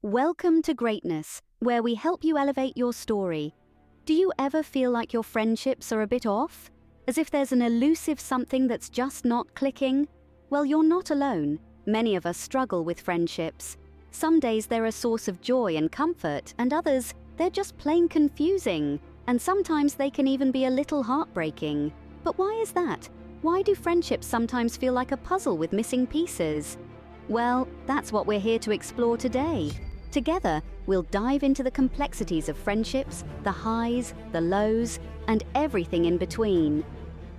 Welcome to Greatness, where we help you elevate your story. Do you ever feel like your friendships are a bit off? As if there's an elusive something that's just not clicking? Well, you're not alone. Many of us struggle with friendships. Some days they're a source of joy and comfort, and others, they're just plain confusing. And sometimes they can even be a little heartbreaking. But why is that? Why do friendships sometimes feel like a puzzle with missing pieces? Well, that's what we're here to explore today. Together, we'll dive into the complexities of friendships, the highs, the lows, and everything in between.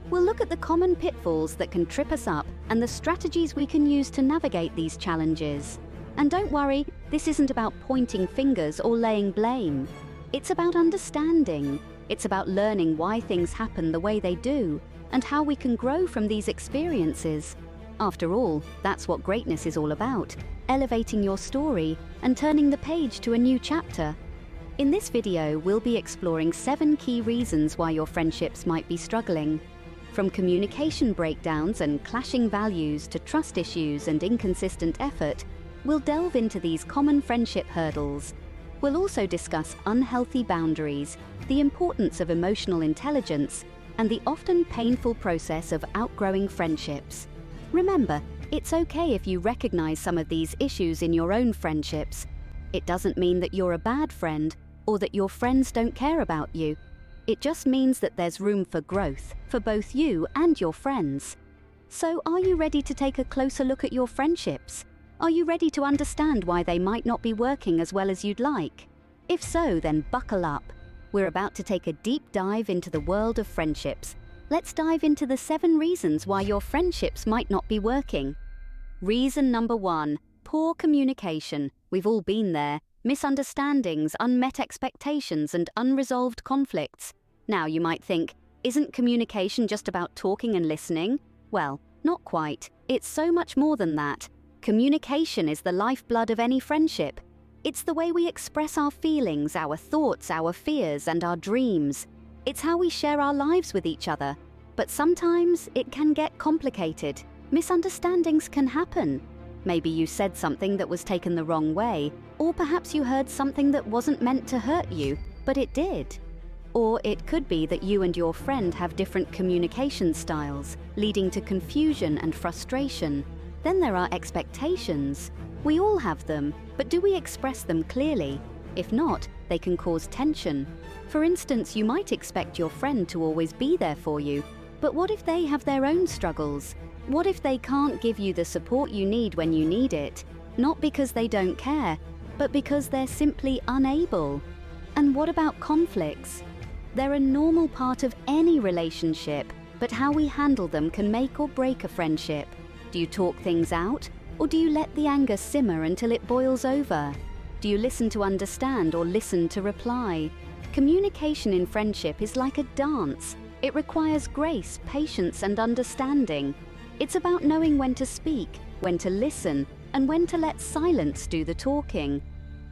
We'll look at the common pitfalls that can trip us up and the strategies we can use to navigate these challenges. And don't worry, this isn't about pointing fingers or laying blame. It's about understanding. It's about learning why things happen the way they do and how we can grow from these experiences. After all, that's what greatness is all about, elevating your story and turning the page to a new chapter. In this video, we'll be exploring 7 key reasons why your friendships might be struggling. From communication breakdowns and clashing values to trust issues and inconsistent effort, we'll delve into these common friendship hurdles. We'll also discuss unhealthy boundaries, the importance of emotional intelligence, and the often painful process of outgrowing friendships. Remember, it's okay if you recognize some of these issues in your own friendships. It doesn't mean that you're a bad friend or that your friends don't care about you. It just means that there's room for growth for both you and your friends. So, are you ready to take a closer look at your friendships? Are you ready to understand why they might not be working as well as you'd like? If so, then buckle up. We're about to take a deep dive into the world of friendships. Let's dive into the 7 reasons why your friendships might not be working. Reason number 1, poor communication. We've all been there. Misunderstandings, unmet expectations, and unresolved conflicts. Now you might think, isn't communication just about talking and listening? Well, not quite. It's so much more than that. Communication is the lifeblood of any friendship. It's the way we express our feelings, our thoughts, our fears, and our dreams. It's how we share our lives with each other. But sometimes it can get complicated. Misunderstandings can happen. Maybe you said something that was taken the wrong way, or perhaps you heard something that wasn't meant to hurt you, but it did. Or it could be that you and your friend have different communication styles, leading to confusion and frustration. Then there are expectations. We all have them, but do we express them clearly? If not, they can cause tension. For instance, you might expect your friend to always be there for you, but what if they have their own struggles? What if they can't give you the support you need when you need it? Not because they don't care, but because they're simply unable. And what about conflicts? They're a normal part of any relationship, but how we handle them can make or break a friendship. Do you talk things out, or do you let the anger simmer until it boils over? Do you listen to understand or listen to reply? Communication in friendship is like a dance. It requires grace, patience, and understanding. It's about knowing when to speak, when to listen, and when to let silence do the talking.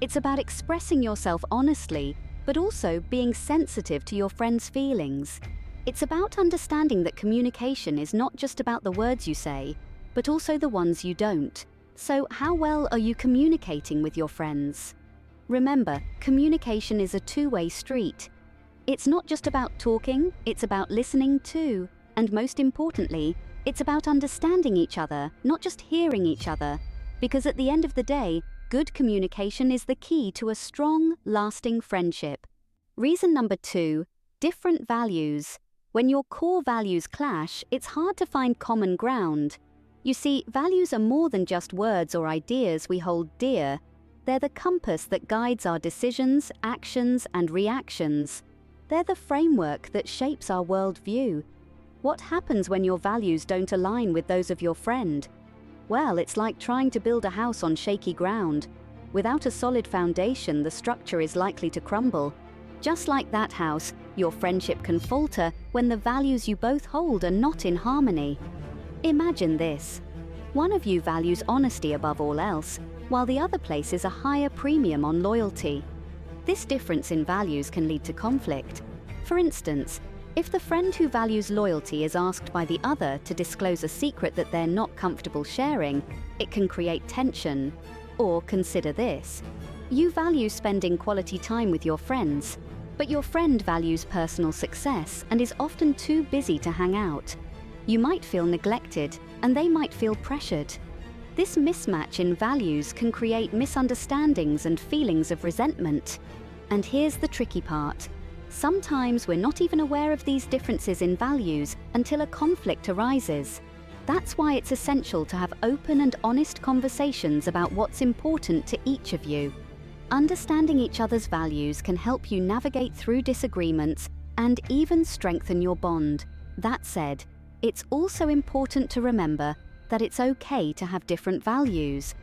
It's about expressing yourself honestly, but also being sensitive to your friend's feelings. It's about understanding that communication is not just about the words you say, but also the ones you don't. So, how well are you communicating with your friends? Remember, communication is a two-way street. It's not just about talking, it's about listening too. And most importantly, it's about understanding each other, not just hearing each other. Because at the end of the day, good communication is the key to a strong, lasting friendship. Reason number 2, different values. When your core values clash, it's hard to find common ground. You see, values are more than just words or ideas we hold dear. They're the compass that guides our decisions, actions, and reactions. They're the framework that shapes our worldview. What happens when your values don't align with those of your friend? Well, it's like trying to build a house on shaky ground. Without a solid foundation, the structure is likely to crumble. Just like that house, your friendship can falter when the values you both hold are not in harmony. Imagine this. One of you values honesty above all else, while the other places a higher premium on loyalty. This difference in values can lead to conflict. For instance, if the friend who values loyalty is asked by the other to disclose a secret that they're not comfortable sharing, it can create tension. Or consider this. You value spending quality time with your friends, but your friend values personal success and is often too busy to hang out. You might feel neglected, and they might feel pressured. This mismatch in values can create misunderstandings and feelings of resentment. And here's the tricky part. Sometimes we're not even aware of these differences in values until a conflict arises. That's why it's essential to have open and honest conversations about what's important to each of you. Understanding each other's values can help you navigate through disagreements and even strengthen your bond. That said, it's also important to remember that it's okay to have different values.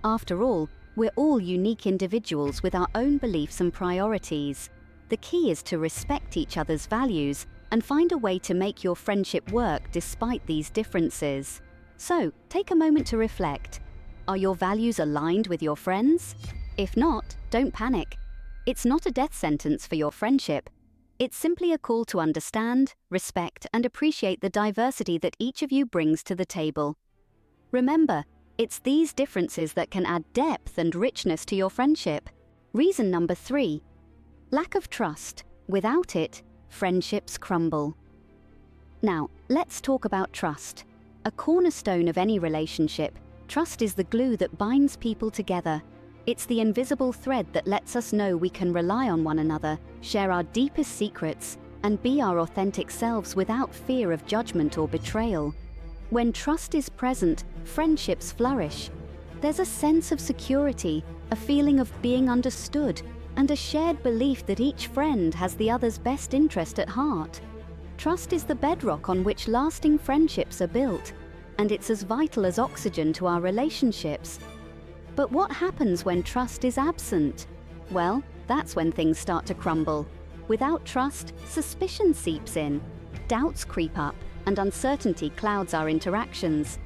After all, we're all unique individuals with our own beliefs and priorities. The key is to respect each other's values and find a way to make your friendship work despite these differences. So, take a moment to reflect. Are your values aligned with your friends? If not, don't panic. It's not a death sentence for your friendship. It's simply a call to understand, respect, and appreciate the diversity that each of you brings to the table. Remember, it's these differences that can add depth and richness to your friendship. Reason number 3. Lack of trust. Without it, friendships crumble. Now, let's talk about trust. A cornerstone of any relationship, trust is the glue that binds people together. It's the invisible thread that lets us know we can rely on one another, share our deepest secrets, and be our authentic selves without fear of judgment or betrayal. When trust is present, friendships flourish. There's a sense of security, a feeling of being understood, and a shared belief that each friend has the other's best interest at heart. Trust is the bedrock on which lasting friendships are built, and it's as vital as oxygen to our relationships. But what happens when trust is absent? Well, that's when things start to crumble. Without trust, suspicion seeps in, doubts creep up, and uncertainty clouds our interactions.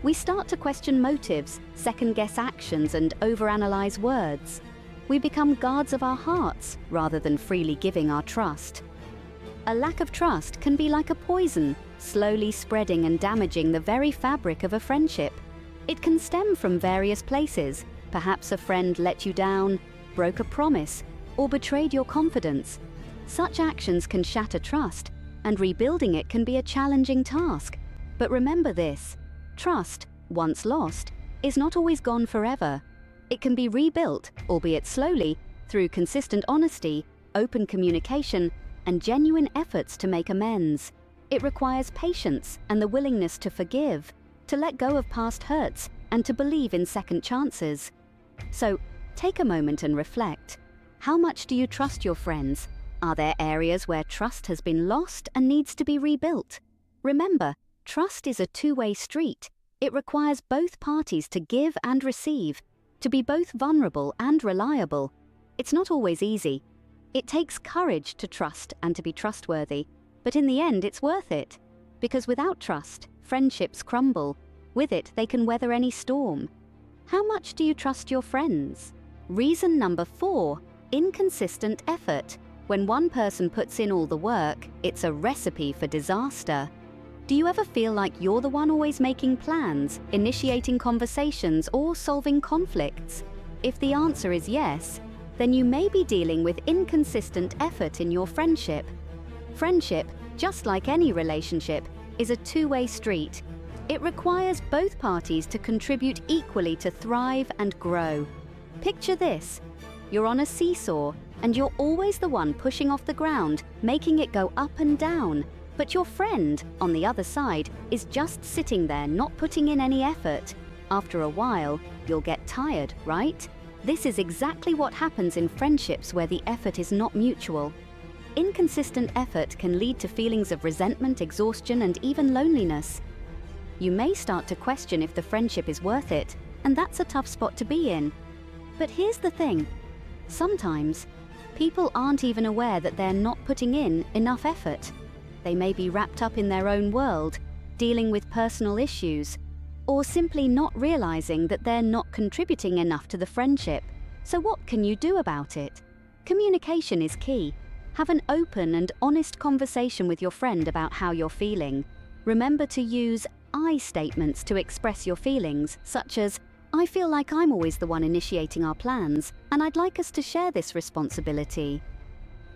We start to question motives, second-guess actions, and overanalyze words. We become guards of our hearts rather than freely giving our trust. A lack of trust can be like a poison, slowly spreading and damaging the very fabric of a friendship. It can stem from various places. Perhaps a friend let you down, broke a promise, or betrayed your confidence. Such actions can shatter trust, and rebuilding it can be a challenging task. But remember this: trust, once lost, is not always gone forever. It can be rebuilt, albeit slowly, through consistent honesty, open communication, and genuine efforts to make amends. It requires patience and the willingness to forgive, to let go of past hurts, and to believe in second chances. So, take a moment and reflect. How much do you trust your friends? Are there areas where trust has been lost and needs to be rebuilt? Remember, trust is a two-way street. It requires both parties to give and receive, to be both vulnerable and reliable. It's not always easy. It takes courage to trust and to be trustworthy, but in the end it's worth it. Because without trust, friendships crumble. With it, they can weather any storm. How much do you trust your friends? Reason number 4, inconsistent effort. When one person puts in all the work, it's a recipe for disaster. Do you ever feel like you're the one always making plans, initiating conversations, or solving conflicts? If the answer is yes, then you may be dealing with inconsistent effort in your friendship. Friendship, just like any relationship, is a two-way street. It requires both parties to contribute equally to thrive and grow. Picture this: you're on a seesaw, and you're always the one pushing off the ground, making it go up and down. But your friend, on the other side, is just sitting there not putting in any effort. After a while, you'll get tired, right? This is exactly what happens in friendships where the effort is not mutual. Inconsistent effort can lead to feelings of resentment, exhaustion, and even loneliness. You may start to question if the friendship is worth it, and that's a tough spot to be in. But here's the thing: sometimes, people aren't even aware that they're not putting in enough effort. They may be wrapped up in their own world, dealing with personal issues, or simply not realizing that they're not contributing enough to the friendship. So what can you do about it? Communication is key. Have an open and honest conversation with your friend about how you're feeling. Remember to use I statements to express your feelings, such as, I feel like I'm always the one initiating our plans, and I'd like us to share this responsibility.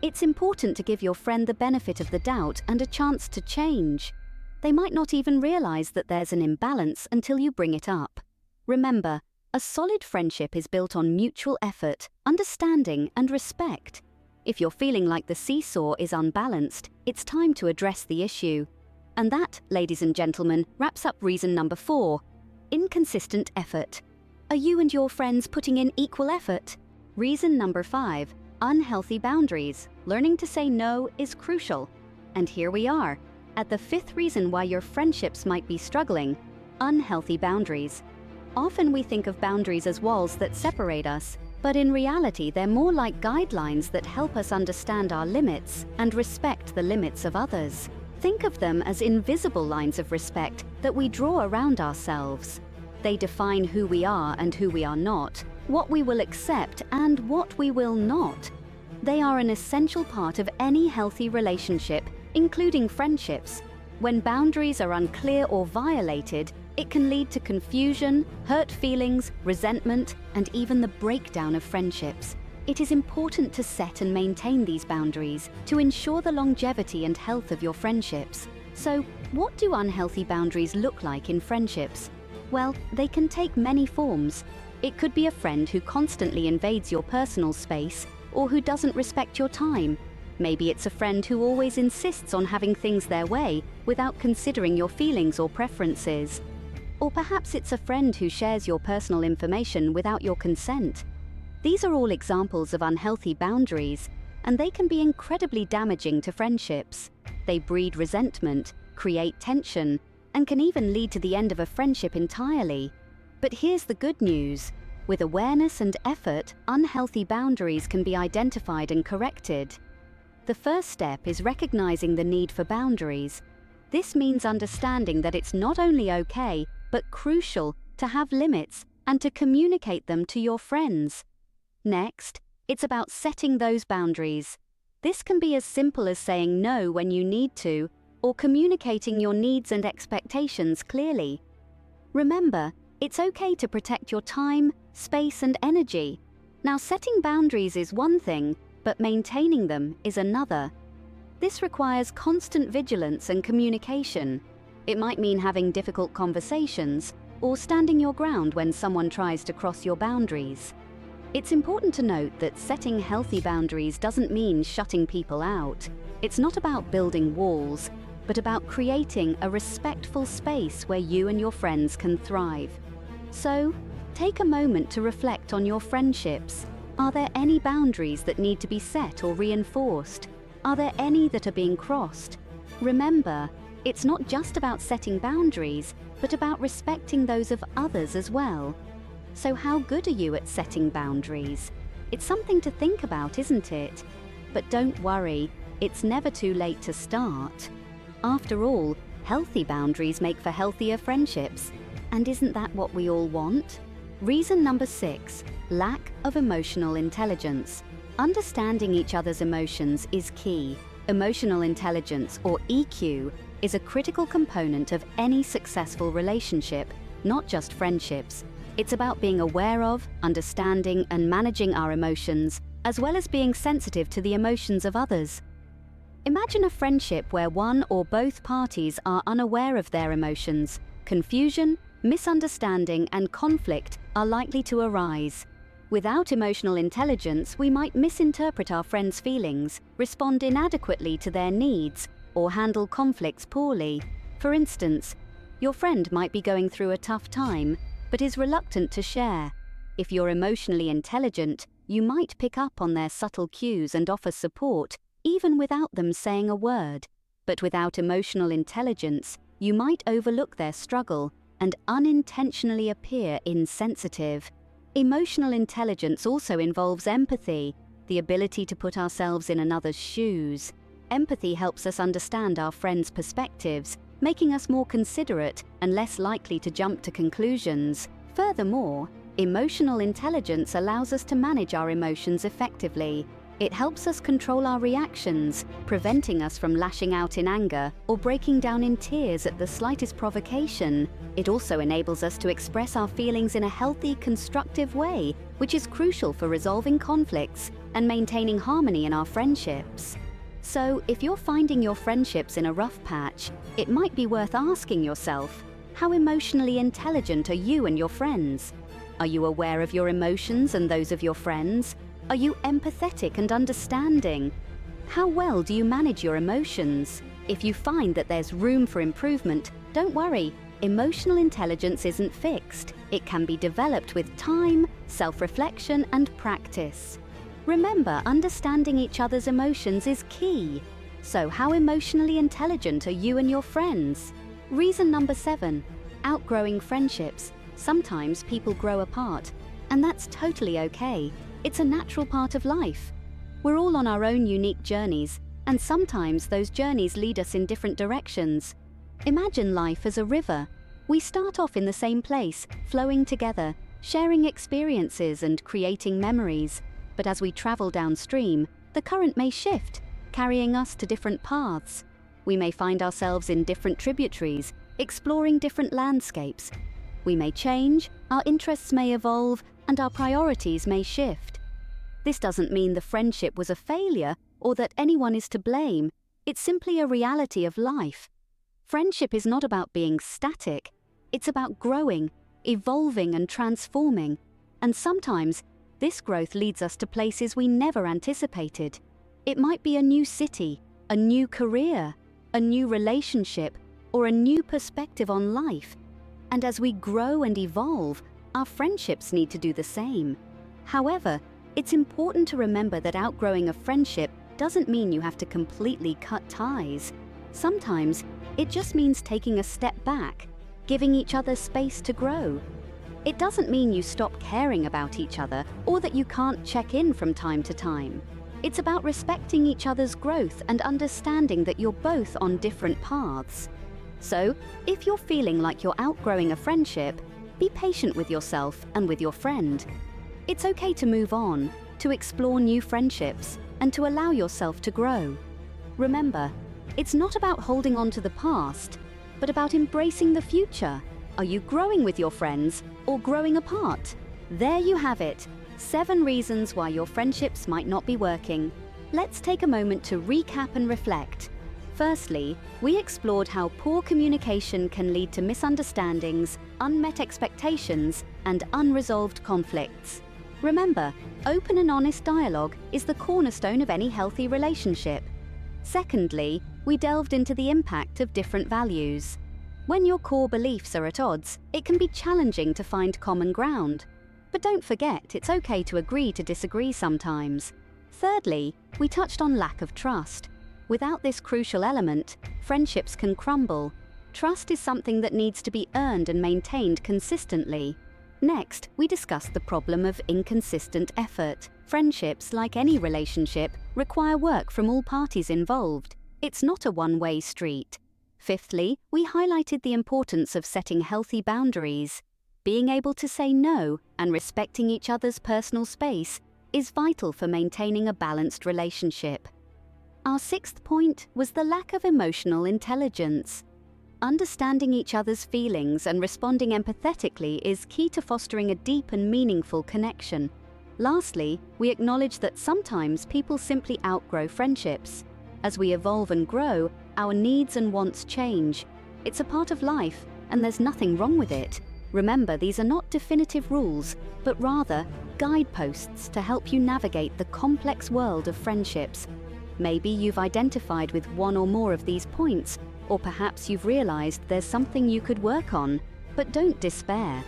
It's important to give your friend the benefit of the doubt and a chance to change. They might not even realize that there's an imbalance until you bring it up. Remember, a solid friendship is built on mutual effort, understanding, and respect. If you're feeling like the seesaw is unbalanced, it's time to address the issue. And that, ladies and gentlemen, wraps up reason number 4. Inconsistent effort. Are you and your friends putting in equal effort? Reason number 5. Unhealthy boundaries. Learning to say no is crucial. And here we are, at the 5th reason why your friendships might be struggling: unhealthy boundaries. Often we think of boundaries as walls that separate us, but in reality they're more like guidelines that help us understand our limits and respect the limits of others. Think of them as invisible lines of respect that we draw around ourselves. They define who we are and who we are not, what we will accept and what we will not. They are an essential part of any healthy relationship, including friendships. When boundaries are unclear or violated, it can lead to confusion, hurt feelings, resentment, and even the breakdown of friendships. It is important to set and maintain these boundaries to ensure the longevity and health of your friendships. So, what do unhealthy boundaries look like in friendships? Well, they can take many forms. It could be a friend who constantly invades your personal space or who doesn't respect your time. Maybe it's a friend who always insists on having things their way without considering your feelings or preferences. Or perhaps it's a friend who shares your personal information without your consent. These are all examples of unhealthy boundaries, and they can be incredibly damaging to friendships. They breed resentment, create tension, and can even lead to the end of a friendship entirely. But here's the good news. With awareness and effort, unhealthy boundaries can be identified and corrected. The first step is recognizing the need for boundaries. This means understanding that it's not only okay, but crucial to have limits and to communicate them to your friends. Next, it's about setting those boundaries. This can be as simple as saying no when you need to, or communicating your needs and expectations clearly. Remember, it's okay to protect your time, space, and energy. Now, setting boundaries is one thing, but maintaining them is another. This requires constant vigilance and communication. It might mean having difficult conversations or standing your ground when someone tries to cross your boundaries. It's important to note that setting healthy boundaries doesn't mean shutting people out. It's not about building walls, but about creating a respectful space where you and your friends can thrive. So, take a moment to reflect on your friendships. Are there any boundaries that need to be set or reinforced? Are there any that are being crossed? Remember, it's not just about setting boundaries, but about respecting those of others as well. So how good are you at setting boundaries? It's something to think about, isn't it? But don't worry, it's never too late to start. After all, healthy boundaries make for healthier friendships. And isn't that what we all want? Reason number 6, lack of emotional intelligence. Understanding each other's emotions is key. Emotional intelligence, or EQ, is a critical component of any successful relationship, not just friendships. It's about being aware of, understanding, and managing our emotions, as well as being sensitive to the emotions of others. Imagine a friendship where one or both parties are unaware of their emotions. Confusion, misunderstanding, and conflict are likely to arise. Without emotional intelligence, we might misinterpret our friends' feelings, respond inadequately to their needs, or handle conflicts poorly. For instance, your friend might be going through a tough time, but is reluctant to share. If you're emotionally intelligent, you might pick up on their subtle cues and offer support, even without them saying a word. But without emotional intelligence, you might overlook their struggle and unintentionally appear insensitive. Emotional intelligence also involves empathy, the ability to put ourselves in another's shoes. Empathy helps us understand our friends' perspectives, making us more considerate and less likely to jump to conclusions. Furthermore, emotional intelligence allows us to manage our emotions effectively. It helps us control our reactions, preventing us from lashing out in anger or breaking down in tears at the slightest provocation. It also enables us to express our feelings in a healthy, constructive way, which is crucial for resolving conflicts and maintaining harmony in our friendships. So, if you're finding your friendships in a rough patch, it might be worth asking yourself, how emotionally intelligent are you and your friends? Are you aware of your emotions and those of your friends? Are you empathetic and understanding? How well do you manage your emotions? If you find that there's room for improvement, don't worry. Emotional intelligence isn't fixed. It can be developed with time, self-reflection, and practice. Remember, understanding each other's emotions is key. So, how emotionally intelligent are you and your friends? Reason number 7, outgrowing friendships. Sometimes people grow apart, and that's totally okay. It's a natural part of life. We're all on our own unique journeys, and sometimes those journeys lead us in different directions. Imagine life as a river. We start off in the same place, flowing together, sharing experiences and creating memories. But as we travel downstream, the current may shift, carrying us to different paths. We may find ourselves in different tributaries, exploring different landscapes. We may change, our interests may evolve, and our priorities may shift. This doesn't mean the friendship was a failure or that anyone is to blame. It's simply a reality of life. Friendship is not about being static. It's about growing, evolving, and transforming. And sometimes, this growth leads us to places we never anticipated. It might be a new city, a new career, a new relationship, or a new perspective on life. And as we grow and evolve, our friendships need to do the same. However, it's important to remember that outgrowing a friendship doesn't mean you have to completely cut ties. Sometimes, it just means taking a step back, giving each other space to grow. It doesn't mean you stop caring about each other or that you can't check in from time to time. It's about respecting each other's growth and understanding that you're both on different paths. So, if you're feeling like you're outgrowing a friendship, be patient with yourself and with your friend. It's okay to move on, to explore new friendships, and to allow yourself to grow. Remember, it's not about holding on to the past, but about embracing the future. Are you growing with your friends or growing apart? There you have it, 7 reasons why your friendships might not be working. Let's take a moment to recap and reflect. Firstly, we explored how poor communication can lead to misunderstandings, unmet expectations, and unresolved conflicts. Remember, open and honest dialogue is the cornerstone of any healthy relationship. Secondly, we delved into the impact of different values. When your core beliefs are at odds, it can be challenging to find common ground. But don't forget, it's okay to agree to disagree sometimes. Thirdly, we touched on lack of trust. Without this crucial element, friendships can crumble. Trust is something that needs to be earned and maintained consistently. Next, we discussed the problem of inconsistent effort. Friendships, like any relationship, require work from all parties involved. It's not a one-way street. Fifthly, we highlighted the importance of setting healthy boundaries. Being able to say no and respecting each other's personal space is vital for maintaining a balanced relationship. Our 6th point was the lack of emotional intelligence. Understanding each other's feelings and responding empathetically is key to fostering a deep and meaningful connection. Lastly, we acknowledge that sometimes people simply outgrow friendships. As we evolve and grow, our needs and wants change. It's a part of life, and there's nothing wrong with it. Remember, these are not definitive rules, but rather guideposts to help you navigate the complex world of friendships. Maybe you've identified with one or more of these points, or perhaps you've realized there's something you could work on, but don't despair.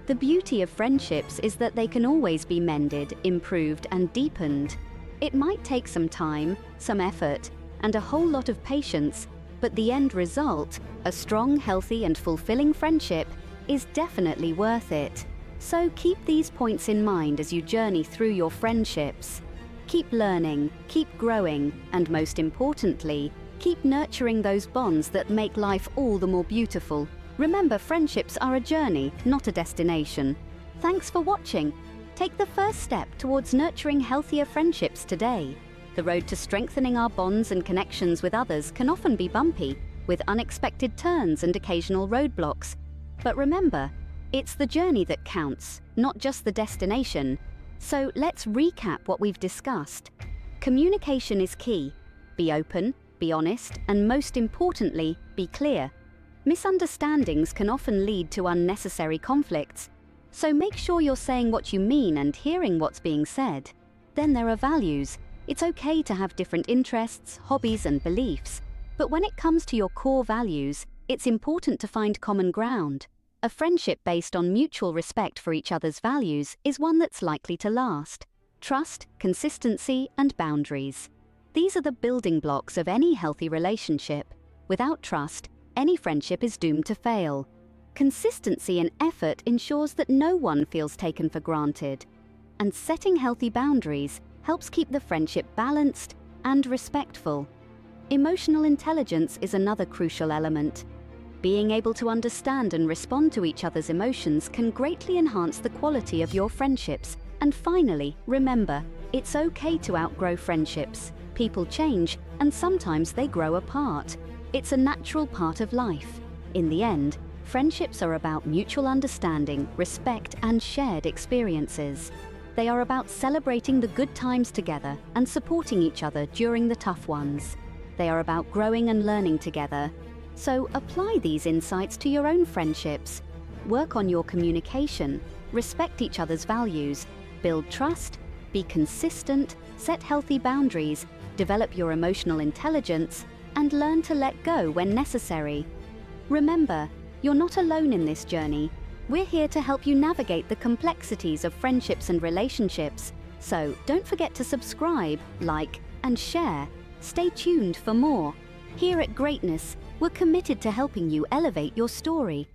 The beauty of friendships is that they can always be mended, improved, and deepened. It might take some time, some effort, and a whole lot of patience, but the end result, a strong, healthy, and fulfilling friendship, is definitely worth it. So keep these points in mind as you journey through your friendships. Keep learning, keep growing, and most importantly, keep nurturing those bonds that make life all the more beautiful. Remember, friendships are a journey, not a destination. Thanks for watching. Take the first step towards nurturing healthier friendships today. The road to strengthening our bonds and connections with others can often be bumpy, with unexpected turns and occasional roadblocks. But remember, it's the journey that counts, not just the destination. So let's recap what we've discussed. Communication is key. Be open, be honest, and most importantly, be clear. Misunderstandings can often lead to unnecessary conflicts, so make sure you're saying what you mean and hearing what's being said. Then there are values. It's okay to have different interests, hobbies, and beliefs, but when it comes to your core values, it's important to find common ground. A friendship based on mutual respect for each other's values is one that's likely to last. Trust, consistency, and boundaries. These are the building blocks of any healthy relationship. Without trust, any friendship is doomed to fail. Consistency and effort ensures that no one feels taken for granted. And setting healthy boundaries helps keep the friendship balanced and respectful. Emotional intelligence is another crucial element. Being able to understand and respond to each other's emotions can greatly enhance the quality of your friendships. And finally, remember, it's okay to outgrow friendships. People change, and sometimes they grow apart. It's a natural part of life. In the end, friendships are about mutual understanding, respect, and shared experiences. They are about celebrating the good times together and supporting each other during the tough ones. They are about growing and learning together. So apply these insights to your own friendships. Work on your communication, respect each other's values, build trust, be consistent, set healthy boundaries, develop your emotional intelligence, and learn to let go when necessary. Remember, you're not alone in this journey. We're here to help you navigate the complexities of friendships and relationships. So don't forget to subscribe, like, and share. Stay tuned for more. Here at Greatness, we're committed to helping you elevate your story.